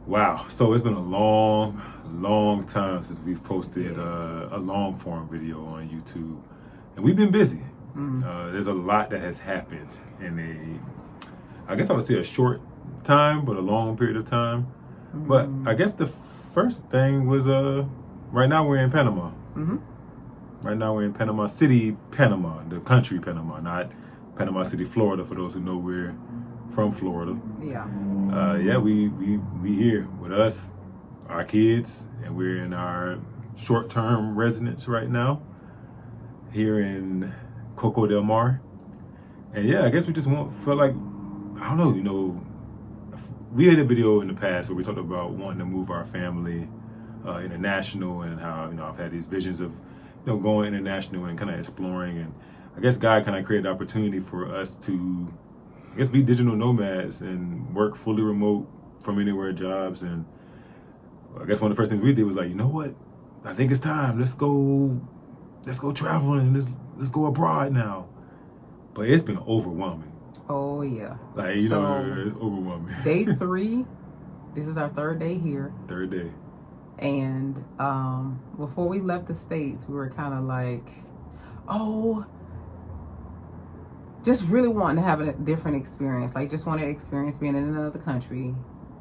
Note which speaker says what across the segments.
Speaker 1: Wow, so it's been a long time since we've posted a long form video on YouTube, and we've been busy. There's a lot that has happened in I guess I would say a short time, but a long period of time. But I guess the first thing was right now we're in Panama. Right now we're in Panama City, Panama, the country Panama, not Panama City, Florida. For those who know, we're from Florida. We here with us, our kids, and we're in our short-term residence right now here in Coco del Mar. And I guess we just felt like, I don't know, we had a video in the past where we talked about wanting to move our family international, and how I've had these visions of going international and kind of exploring. And I guess God kind of created the opportunity for us to be digital nomads and work fully remote from anywhere jobs. And I guess one of the first things we did was like, you know what? I think it's time. Let's go traveling. Let's go abroad now. But it's been overwhelming.
Speaker 2: Oh yeah.
Speaker 1: It's overwhelming.
Speaker 2: Day 3. This is our 3rd day here.
Speaker 1: 3rd day.
Speaker 2: And before we left the States, we were kind of like, just really wanting to have a different experience. Just wanted to experience being in another country.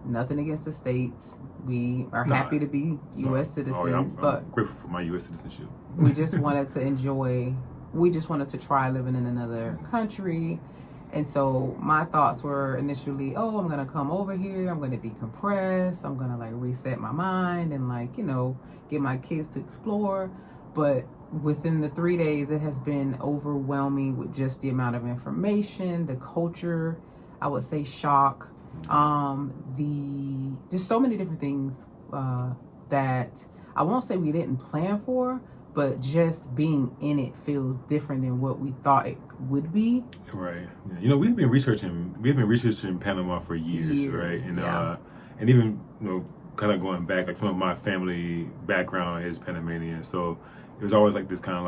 Speaker 2: Nothing against the States. We are happy to be U.S. citizens.
Speaker 1: I'm grateful for my U.S. citizenship.
Speaker 2: We just wanted to try living in another country. And so my thoughts were initially, I'm going to come over here. I'm going to decompress. I'm going to reset my mind and get my kids to explore. But within the 3 days, it has been overwhelming with just the amount of information, the culture, I would say shock, just so many different things that I won't say we didn't plan for, but just being in it feels different than what we thought it would be.
Speaker 1: Right. Yeah. We've been researching Panama for years, right? And and even kind of going back, some of my family background is Panamanian, so it was always this kind of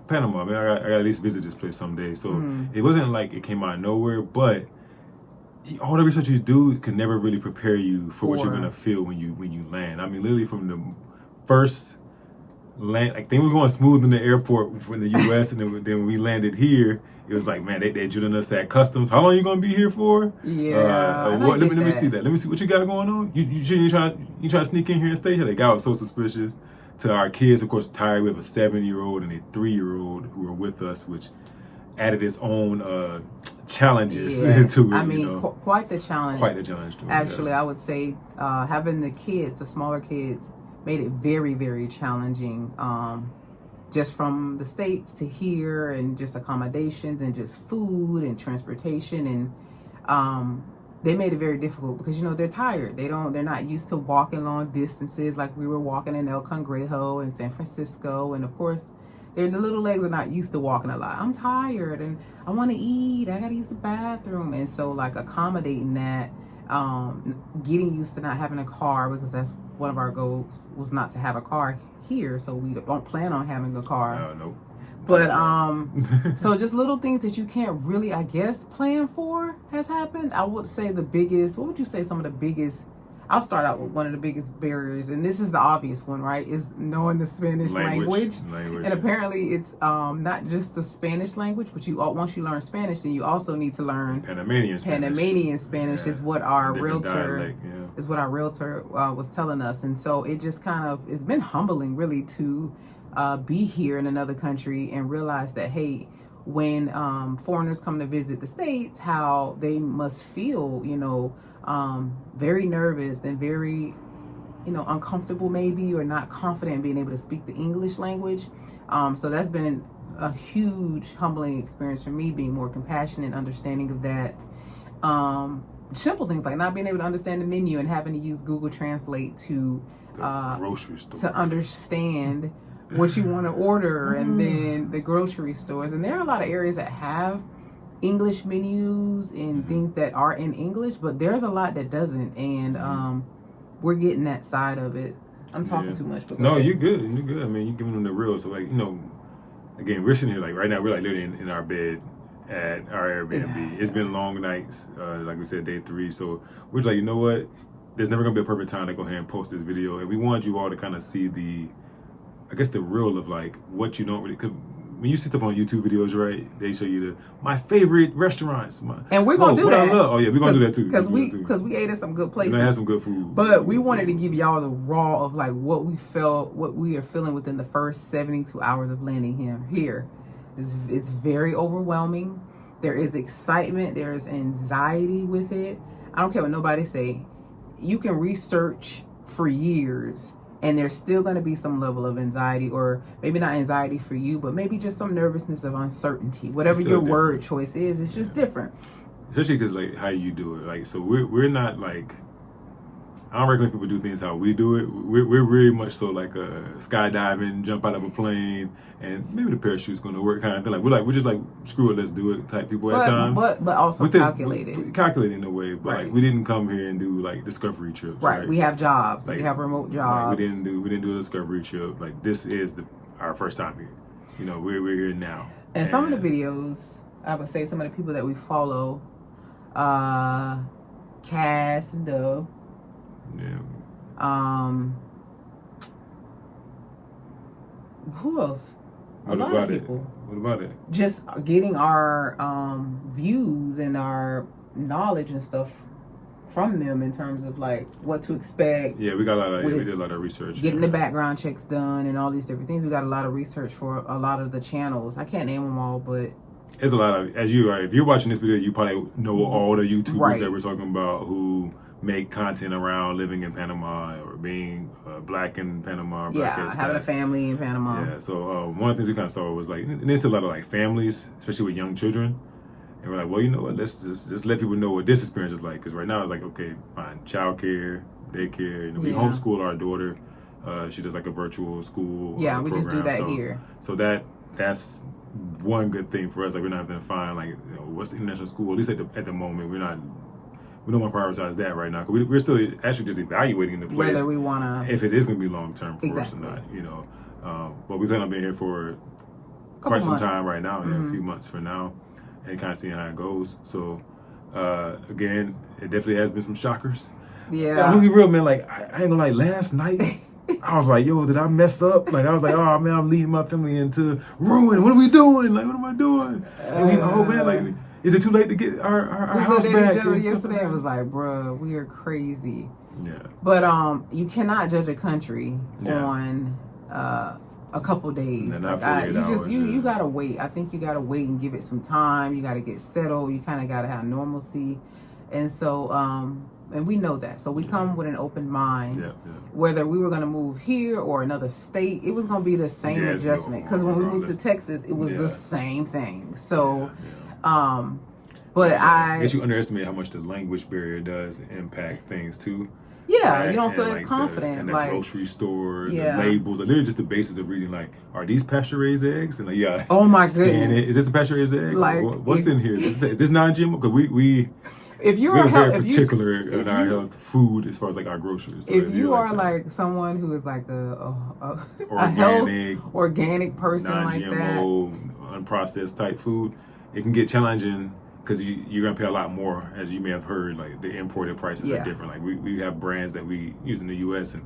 Speaker 1: Panama, man, I gotta at least visit this place someday. So it wasn't like it came out of nowhere, but all the research you do can never really prepare you for what you're gonna feel when you land. I mean, literally from the first land, things were going smooth in the airport from the U.S. and then when we landed here, it was like, man, they drilling us at customs. How long are you gonna be here for?
Speaker 2: Let
Speaker 1: me see that. Let me see what you got going on. You trying to sneak in here and stay here? The guy was so suspicious. To our kids, of course, tired. We have a 7-year-old and a 3-year-old who are with us, which added its own challenges to it.
Speaker 2: I mean, quite the challenge.
Speaker 1: Quite the challenge to it.
Speaker 2: Actually, I would say having the smaller kids, made it very, very challenging. Just from the States to here, and just accommodations and just food and transportation, and they made it very difficult because they're tired. They're not used to walking long distances like we were walking in El Congrejo in San Francisco, and of course the little legs are not used to walking a lot. I'm tired and I want to eat. I gotta use the bathroom, and so accommodating that, getting used to not having a car, because that's one of our goals, was not to have a car here, so we don't plan on having a car.
Speaker 1: Nope.
Speaker 2: But so just little things that you can't really, I guess, plan for has happened. I would say what would you say some of the biggest, I'll start out with one of the biggest barriers, and this is the obvious one, right, is knowing the Spanish language. And apparently it's not just the Spanish language, but once you learn Spanish, then you also need to learn Panamanian Spanish is what our realtor was telling us. And so it just it's been humbling really to be here in another country and realize that, hey, when foreigners come to visit the States, how they must feel, very nervous and very, uncomfortable maybe, or not confident in being able to speak the English language. So that's been a huge humbling experience for me, being more compassionate and understanding of that. Simple things like not being able to understand the menu and having to use Google Translate to
Speaker 1: grocery store
Speaker 2: to understand what you want to order, and then the grocery stores. And there are a lot of areas that have English menus and things that are in English, but there's a lot that doesn't, and we're getting that side of it. I'm talking too much.
Speaker 1: No, you're good. You're good. I mean, you're giving them the real. So again, we're sitting here right now. We're literally in our bed at our Airbnb. It's been long nights. Like we said, day 3. So we're just like, you know what? there's never gonna be a perfect time to go ahead and post this video, and we wanted you all to kind of see the real of like what you don't really. Cause when you see stuff on YouTube videos, right? They show you my favorite restaurants,
Speaker 2: and we're gonna do that.
Speaker 1: Oh yeah, we're gonna do that too.
Speaker 2: Because we ate at some good places.
Speaker 1: And I had some good food.
Speaker 2: But we wanted to give y'all the raw of like what we felt, what we are feeling within the first 72 hours of landing here. It's very overwhelming. There is excitement. There is anxiety with it. I don't care what nobody say. You can research for years, and there's still going to be some level of anxiety, or maybe not anxiety for you, but maybe just some nervousness of uncertainty. Whatever your word choice is, it's just different.
Speaker 1: Especially because like how you do it. Like, so we're not like, I don't recommend people do things how we do it. We're very much so like a skydiving, jump out of a plane, and maybe the parachute's going to work kind of thing. Like we're just like, screw it, let's do it type people at times.
Speaker 2: But also calculated.
Speaker 1: Calculated in a way, but
Speaker 2: right.
Speaker 1: Like we didn't come here and do like discovery trips.
Speaker 2: Right. We have jobs. Like, we have remote jobs.
Speaker 1: Like we didn't do a discovery trip. Like this is our first time here. You know, we're here now.
Speaker 2: And some of the videos, I would say some of the people that we follow, Cass and Dove.
Speaker 1: Yeah.
Speaker 2: Who else?
Speaker 1: What about it? What about it?
Speaker 2: Just getting our views and our knowledge and stuff from them in terms of like what to expect.
Speaker 1: Yeah, we got we did a lot of research.
Speaker 2: Getting the background checks done and all these different things. We got a lot of research for a lot of the channels. I can't name them all, but
Speaker 1: it's a lot of, if you're watching this video, you probably know all the YouTubers that we're talking about who make content around living in Panama or being black in Panama.
Speaker 2: Having a family in Panama.
Speaker 1: Yeah, so one of the things we kind of saw was like, and it's a lot of like families, especially with young children. And we're like, well, you know what, let's just let people know what this experience is like. Because right now it's like, okay, fine, childcare, daycare. You know, we homeschool our daughter. She does like a virtual school
Speaker 2: we
Speaker 1: program.
Speaker 2: just do that here.
Speaker 1: So that's one good thing for us. Like we're not having to find like, you know, what's the international school. At least at the moment, we don't want to prioritize that right now. Because we're still actually just evaluating the place.
Speaker 2: Whether we want to.
Speaker 1: If it is going to be long term for us or not, you know. But we plan on being here for quite some time right now, a few months for now, and kind of seeing how it goes. So, again, it definitely has been some shockers.
Speaker 2: Yeah.
Speaker 1: I'm gonna be real, man. Like, I ain't gonna like, last night, I was like, yo, did I mess up? Like, I was like, oh, man, I'm leading my family into ruin. What are we doing? Like, what am I doing? And oh, man, like, is it too late to get our house back? We looked at each other
Speaker 2: yesterday and was like, bruh, we are crazy.
Speaker 1: Yeah.
Speaker 2: But you cannot judge a country on a couple days. You gotta wait. I think you gotta wait and give it some time. You gotta get settled. You kind of gotta have normalcy, and so and we know that. So we come with an open mind. Whether we were gonna move here or another state, it was gonna be the same adjustment. Because when we moved to Texas, it was the same thing. So, but I
Speaker 1: guess you underestimate how much the language barrier does impact things too.
Speaker 2: Yeah, you don't feel as confident.
Speaker 1: And the
Speaker 2: like
Speaker 1: grocery store, the labels, like literally just the basis of reading, like, are these pasture-raised eggs? And like,
Speaker 2: oh my goodness,
Speaker 1: is this a pasture-raised egg?
Speaker 2: Like,
Speaker 1: what's in here? Is this non-GMO? Because we're very particular in our health food as far as like our groceries. So
Speaker 2: if you are like someone who is like a organic person like that,
Speaker 1: unprocessed type food, it can get challenging. Because you're going to pay a lot more, as you may have heard, like the imported prices are different. Like we have brands that we use in the U.S. and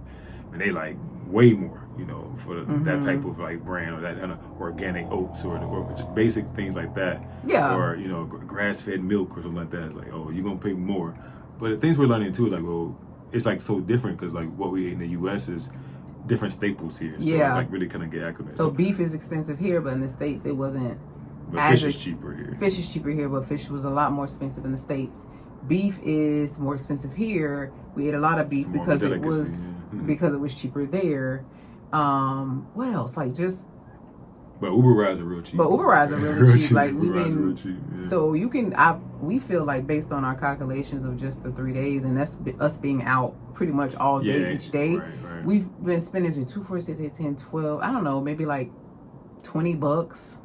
Speaker 1: they like way more, you know, for that type of like brand or that kind of organic oats or just basic things like that.
Speaker 2: Yeah.
Speaker 1: Or, you know, grass-fed milk or something like that. It's like, oh, you're going to pay more. But the things we're learning too, like, well, it's like so different because like what we eat in the U.S. is different staples here. So it's like really kind of get acclimated.
Speaker 2: So beef is expensive here, but in the States it wasn't.
Speaker 1: But fish is cheaper here.
Speaker 2: Fish is cheaper here, but fish was a lot more expensive in the States. Beef is more expensive here. We ate a lot of beef because it was cheaper there. What else? Like just.
Speaker 1: But Uber rides are real cheap.
Speaker 2: But Uber rides are really cheap. Like
Speaker 1: we've been.
Speaker 2: So you can. We feel like based on our calculations of just the 3 days, and that's us being out pretty much all day each day.
Speaker 1: Right.
Speaker 2: We've been spending between 2, 4, 6, 8, 10, 12. I don't know, maybe like $20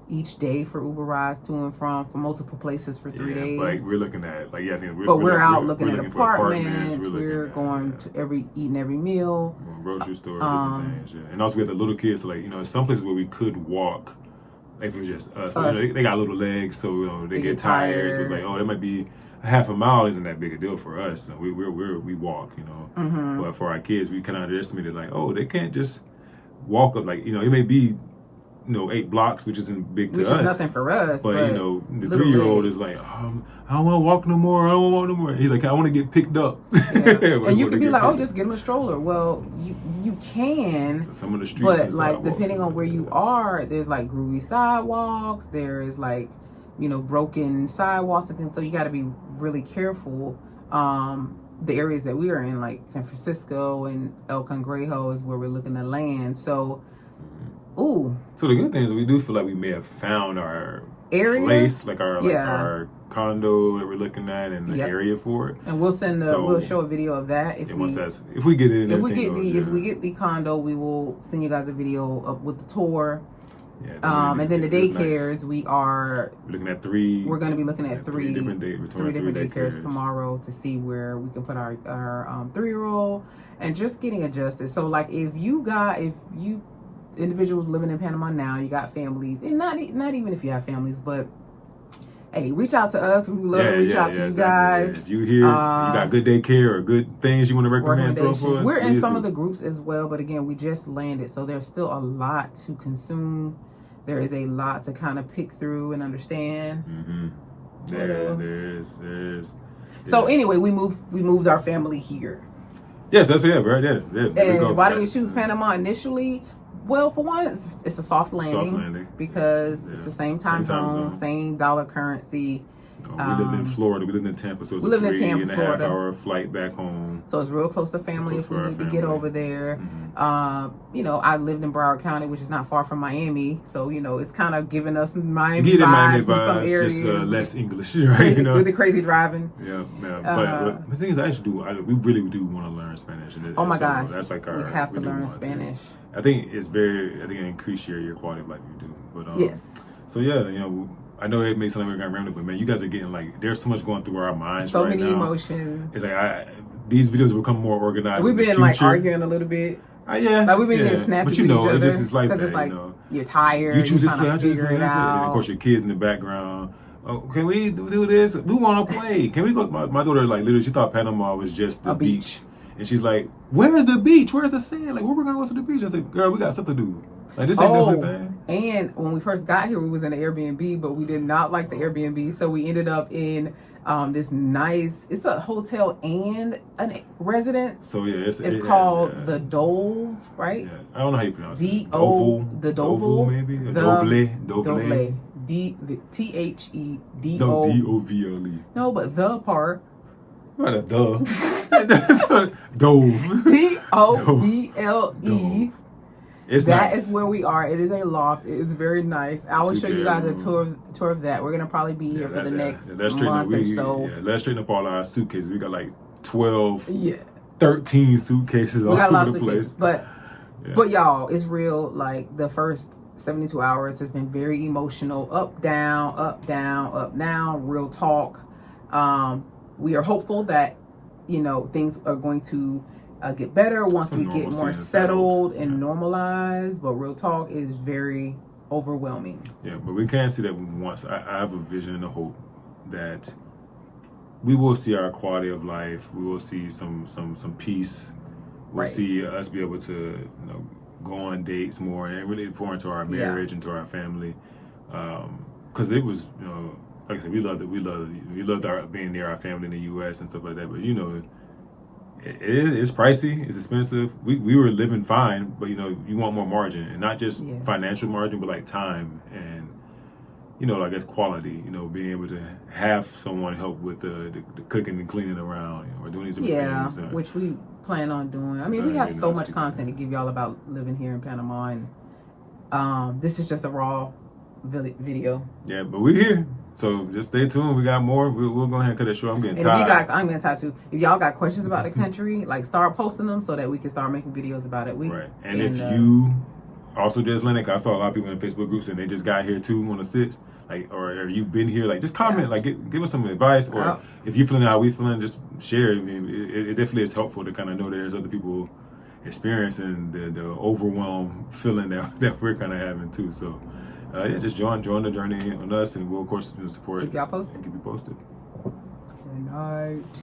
Speaker 2: each day for Uber rides to and from multiple places for 3 days.
Speaker 1: Like we're looking at
Speaker 2: we're out looking at apartments. We're going to eating every meal.
Speaker 1: Grocery store, different things. And also we have the little kids. So like, you know, some places where we could walk, like if it was just us. You know, they got little legs, so you know they get tired. So it's like, oh, that might be half a mile isn't that big a deal for us. We walk, you know.
Speaker 2: Mm-hmm.
Speaker 1: But for our kids, we kind of underestimated, like, oh, they can't just walk up, like, you know, it may be, 8 blocks, which isn't big to us.
Speaker 2: Which is nothing for us.
Speaker 1: But the 3-year-old is like, I don't want to walk no more. I don't want no more. He's like, I want to get picked up.
Speaker 2: Yeah. And you could be like, oh, just get him a stroller. Well, you can.
Speaker 1: Some of the streets,
Speaker 2: but like depending on where you are, there's like groovy sidewalks. There is like, broken sidewalks and things. So you got to be really careful. The areas that we are in, like San Francisco and El Cangrejo, is where we're looking to land. So. Ooh.
Speaker 1: So the good thing is we do feel like we may have found our
Speaker 2: area
Speaker 1: place, like our condo that we're looking at, and the area for it.
Speaker 2: And we'll we'll show a video of that if we
Speaker 1: get it.
Speaker 2: If we get the condo, we will send you guys a video with the tour.
Speaker 1: Yeah,
Speaker 2: and then the daycares,
Speaker 1: nice.
Speaker 2: We're
Speaker 1: looking at 3.
Speaker 2: We're going to be looking at three different
Speaker 1: daycares
Speaker 2: tomorrow to see where we can put our 3-year-old and just getting adjusted. So like if you individuals living in Panama now, you got families, and not even if you have families, but hey, reach out to us. We would love to reach out to you guys.
Speaker 1: Yeah. If you hear you got good daycare or good things you want to recommend, throw for us,
Speaker 2: we're in some of the groups as well, but again, we just landed, so there's still a lot to consume. There is a lot to kind of pick through and understand.
Speaker 1: Mm-hmm. There is.
Speaker 2: So anyway, we moved our family here.
Speaker 1: Yes, that's right. Yeah.
Speaker 2: And why did we choose Panama initially? Well, for one, it's a soft landing because it's the same time zone, same dollar currency.
Speaker 1: We lived in Florida. We lived in Tampa, so it's a 3.5-hour flight back home.
Speaker 2: So it's real close to family if we need to get over there. Mm-hmm. I lived in Broward County, which is not far from Miami, so it's kind of giving us Miami vibes in some areas.
Speaker 1: Just less English, right?
Speaker 2: With the crazy driving.
Speaker 1: Yeah. But the thing is, we really do want to learn Spanish.
Speaker 2: Oh my gosh,
Speaker 1: that's like
Speaker 2: we have to learn Spanish.
Speaker 1: I think it increase your quality of life. You do, but
Speaker 2: yes.
Speaker 1: So yeah, I know it makes something kind of random, but man, you guys are getting like there's so much going through our minds.
Speaker 2: So many emotions.
Speaker 1: It's like these videos will become more organized.
Speaker 2: We've been like arguing a little bit.
Speaker 1: Like
Speaker 2: we've been getting snappy with each other because it's like you're tired.
Speaker 1: You choose this
Speaker 2: play, figure it out.
Speaker 1: And of course, your kids in the background. Oh, can we do this? We want to play. Can we go? My daughter literally she thought Panama was just the beach. And she's like, where's the beach? Where's the sand? Like, where we gonna go to the beach? I said, girl, we got stuff to do. Like, this ain't no thing.
Speaker 2: And when we first got here, we was in an Airbnb, but we did not like the Airbnb. So we ended up in this nice, it's a hotel and a residence.
Speaker 1: So yeah,
Speaker 2: it's called the Dove, right?
Speaker 1: Yeah. I don't know how you pronounce it.
Speaker 2: The
Speaker 1: Dovel, maybe? Dovle.
Speaker 2: THEDO.
Speaker 1: DOVLE.
Speaker 2: No, but the part.
Speaker 1: What a Dove. Dove.
Speaker 2: DOVLE. That is where we are. It is a loft. It is very nice. I will show you guys a tour of that. We're gonna probably be here for the next month or so.
Speaker 1: Yeah, let's straighten up all our suitcases. We got like 12, 13 suitcases all over the place.
Speaker 2: But y'all, it's real. Like the first 72 hours has been very emotional. Up, down, up, down, up, down. Real talk. We are hopeful that things are going to get better once we get more settled and normalized. But real talk is very overwhelming.
Speaker 1: Yeah, but we can see that once. I have a vision and a hope that we will see our quality of life. We will see some peace. We'll see us be able to go on dates more and really pour into our marriage and to our family. Because it was like I said, we loved our being near our family in the U.S. and stuff like that. But it's pricey, it's expensive. We were living fine, but you want more margin, and not just financial margin, but like time and I guess quality. Being able to have someone help with the cooking and cleaning around, or doing these different things.
Speaker 2: Which we plan on doing. I mean, we have so much content to give y'all about living here in Panama, and this is just a raw video.
Speaker 1: Yeah, but we're here. So just stay tuned. We got more. We'll go ahead and cut it short. I'm getting tired.
Speaker 2: I'm getting tired too. If y'all got questions about the country, like start posting them so that we can start making videos about it.
Speaker 1: Right. And if you also just landed, I saw a lot of people in Facebook groups and they just got here too on the 6th. Like, or you've been here, like just comment, like give us some advice, or if you feeling how we feeling, just share. I mean, it definitely is helpful to kind of know that there's other people experiencing the overwhelm feeling that we're kind of having too. So. Just join the journey on us, and we'll of course support.
Speaker 2: Keep y'all posted.
Speaker 1: And keep you posted.
Speaker 2: Good night.